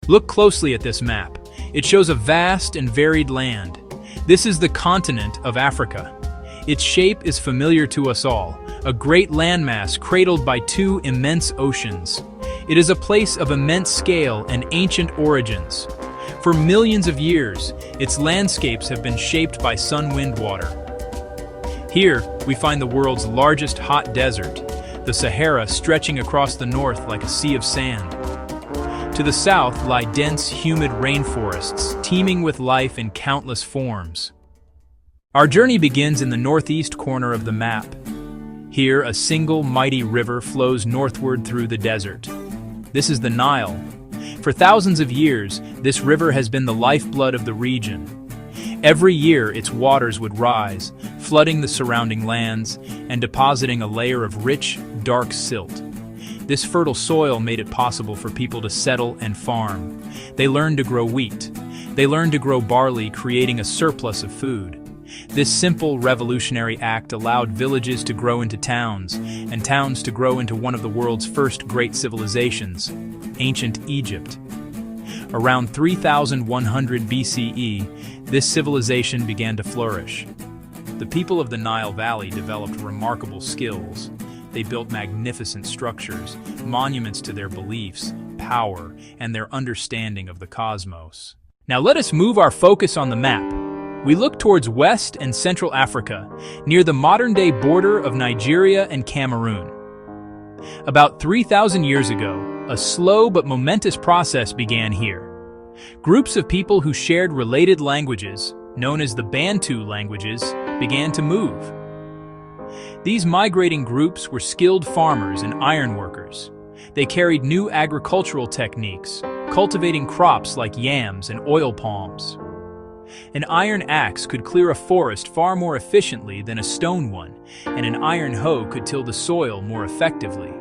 Look closely at this map. It shows a vast and varied land. This is the continent of Africa. Its shape is familiar to us all, a great landmass cradled by two immense oceans. It is a place of immense scale and ancient origins. For millions of years, its landscapes have been shaped by sun, wind, water. Here, we find the world's largest hot desert, the Sahara stretching across the north like a sea of sand. To the south lie dense, humid rainforests, teeming with life in countless forms. Our journey begins in the northeast corner of the map. Here, a single mighty river flows northward through the desert. This is the Nile. For thousands of years, this river has been the lifeblood of the region. Every year, its waters would rise, flooding the surrounding lands and depositing a layer of rich, dark silt. This fertile soil made it possible for people to settle and farm. They learned to grow wheat. They learned to grow barley, creating a surplus of food. This simple revolutionary act allowed villages to grow into towns, and towns to grow into one of the world's first great civilizations, ancient Egypt. Around 3100 BCE, this civilization began to flourish. The people of the Nile Valley developed remarkable skills. They built magnificent structures, monuments to their beliefs, power, and their understanding of the cosmos. Now let us move our focus on the map. We look towards West and Central Africa, near the modern-day border of Nigeria and Cameroon. About 3,000 years ago, a slow but momentous process began here. Groups of people who shared related languages, known as the Bantu languages, began to move. These migrating groups were skilled farmers and ironworkers. They carried new agricultural techniques, cultivating crops like yams and oil palms. An iron axe could clear a forest far more efficiently than a stone one, and an iron hoe could till the soil more effectively.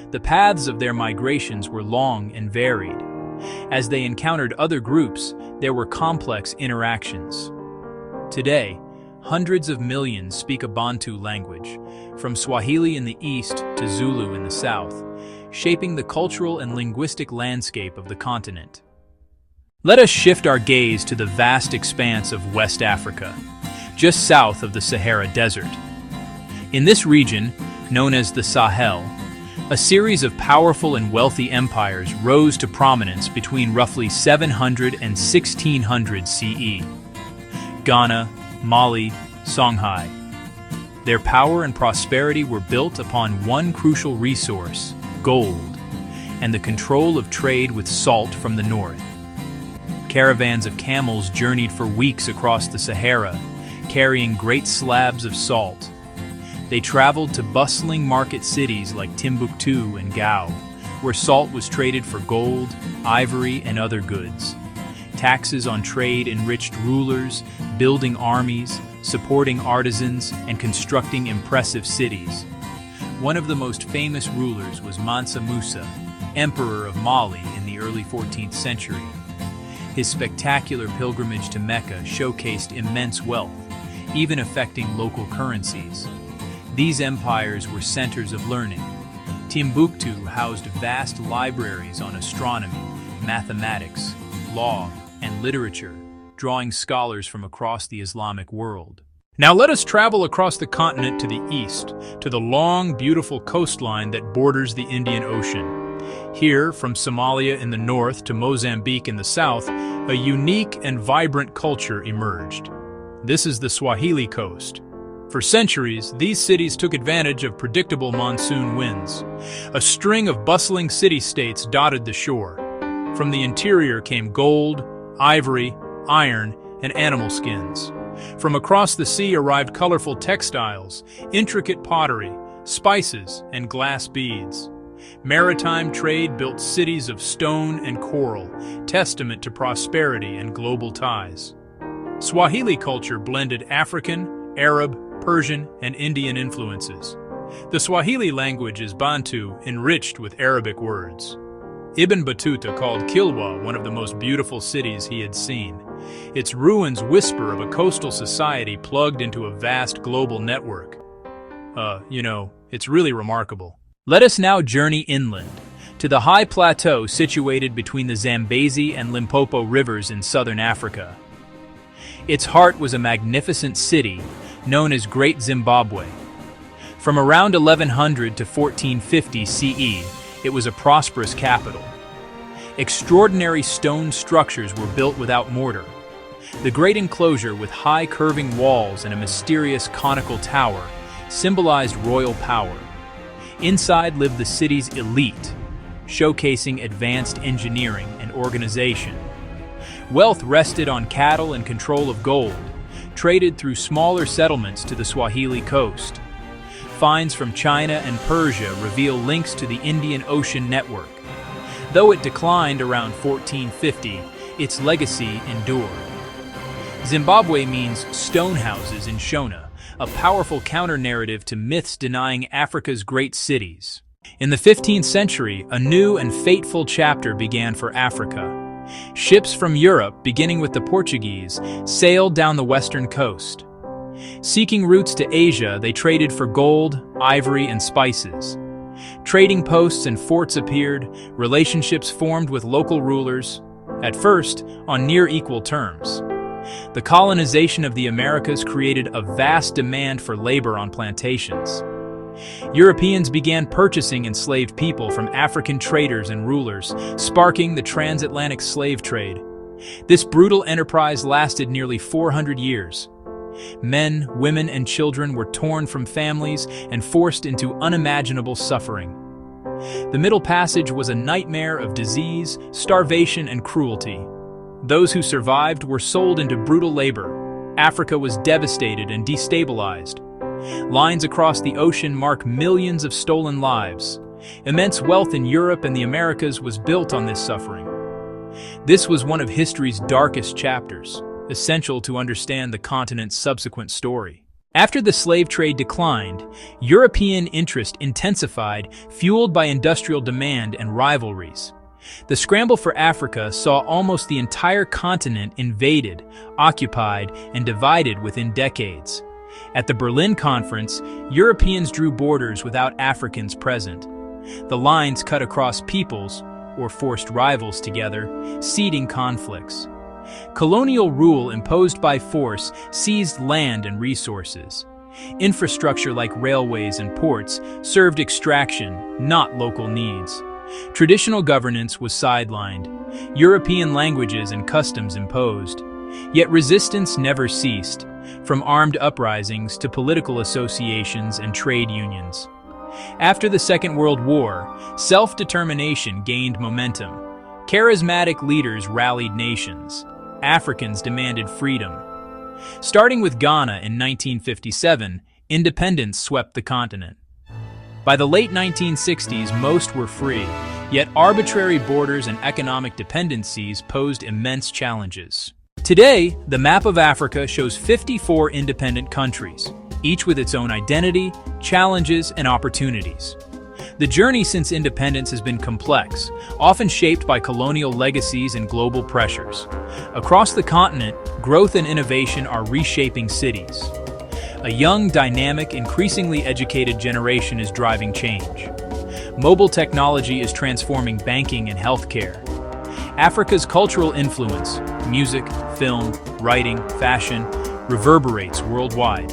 The paths of their migrations were long and varied. As they encountered other groups, there were complex interactions. Today, hundreds of millions speak a Bantu language, from Swahili in the east to Zulu in the south, shaping the cultural and linguistic landscape of the continent. Let us shift our gaze to the vast expanse of West Africa, just south of the Sahara Desert. In this region, known as the Sahel, a series of powerful and wealthy empires rose to prominence between roughly 700 and 1600 CE. Ghana, Mali, Songhai. Their power and prosperity were built upon one crucial resource, gold, and the control of trade with salt from the north. Caravans of camels journeyed for weeks across the Sahara, carrying great slabs of salt. They traveled to bustling market cities like Timbuktu and Gao, where salt was traded for gold, ivory, and other goods. Taxes on trade enriched rulers, building armies, supporting artisans, and constructing impressive cities. One of the most famous rulers was Mansa Musa, emperor of Mali in the early 14th century. His spectacular pilgrimage to Mecca showcased immense wealth, even affecting local currencies. These empires were centers of learning. Timbuktu housed vast libraries on astronomy, mathematics, law, and literature, drawing scholars from across the Islamic world. Now let us travel across the continent to the east, to the long, beautiful coastline that borders the Indian Ocean. Here, from Somalia in the north to Mozambique in the south, a unique and vibrant culture emerged. This is the Swahili coast. For centuries, these cities took advantage of predictable monsoon winds. A string of bustling city-states dotted the shore. From the interior came gold, ivory, iron, and animal skins. From across the sea arrived colorful textiles, intricate pottery, spices, and glass beads. Maritime trade built cities of stone and coral, testament to prosperity and global ties. Swahili culture blended African, Arab, Persian, and Indian influences. The Swahili language is Bantu, enriched with Arabic words. Ibn Battuta called Kilwa one of the most beautiful cities he had seen. Its ruins whisper of a coastal society plugged into a vast global network. It's really remarkable. Let us now journey inland, to the high plateau situated between the Zambezi and Limpopo rivers in southern Africa. Its heart was a magnificent city known as Great Zimbabwe. From around 1100 to 1450 CE, it was a prosperous capital. Extraordinary stone structures were built without mortar. The great enclosure with high curving walls and a mysterious conical tower symbolized royal power. Inside lived the city's elite, showcasing advanced engineering and organization. Wealth rested on cattle and control of gold, traded through smaller settlements to the Swahili coast. Finds from China and Persia reveal links to the Indian Ocean network. Though it declined around 1450, its legacy endured. Zimbabwe means stone houses in Shona, a powerful counter-narrative to myths denying Africa's great cities. In the 15th century, a new and fateful chapter began for Africa. Ships from Europe, beginning with the Portuguese, sailed down the western coast. Seeking routes to Asia, they traded for gold, ivory, and spices. Trading posts and forts appeared, relationships formed with local rulers, at first on near equal terms. The colonization of the Americas created a vast demand for labor on plantations. Europeans began purchasing enslaved people from African traders and rulers, sparking the transatlantic slave trade. This brutal enterprise lasted nearly 400 years. Men, women, and children were torn from families and forced into unimaginable suffering. The Middle Passage was a nightmare of disease, starvation, and cruelty. Those who survived were sold into brutal labor. Africa was devastated and destabilized. Lines across the ocean mark millions of stolen lives. Immense wealth in Europe and the Americas was built on this suffering. This was one of history's darkest chapters, essential to understand the continent's subsequent story. After the slave trade declined, European interest intensified, fueled by industrial demand and rivalries. The scramble for Africa saw almost the entire continent invaded, occupied, and divided within decades. At the Berlin Conference, Europeans drew borders without Africans present. The lines cut across peoples, or forced rivals together, seeding conflicts. Colonial rule imposed by force seized land and resources. Infrastructure like railways and ports served extraction, not local needs. Traditional governance was sidelined. European languages and customs imposed. Yet resistance never ceased, from armed uprisings to political associations and trade unions. After the Second World War, self-determination gained momentum. Charismatic leaders rallied nations. Africans demanded freedom. Starting with Ghana in 1957, independence swept the continent. By the late 1960s, most were free, yet arbitrary borders and economic dependencies posed immense challenges. Today, the map of Africa shows 54 independent countries, each with its own identity, challenges, and opportunities. The journey since independence has been complex, often shaped by colonial legacies and global pressures. Across the continent, growth and innovation are reshaping cities. A young, dynamic, increasingly educated generation is driving change. Mobile technology is transforming banking and healthcare. Africa's cultural influence, music, film, writing, fashion, reverberates worldwide.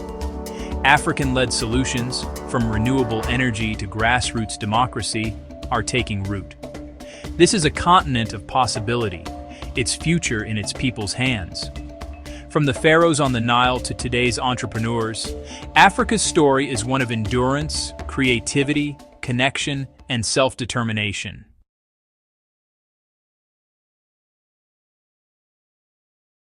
African-led solutions, from renewable energy to grassroots democracy, are taking root. This is a continent of possibility, its future in its people's hands. From the Pharaohs on the Nile to today's entrepreneurs, Africa's story is one of endurance, creativity, connection, and self-determination.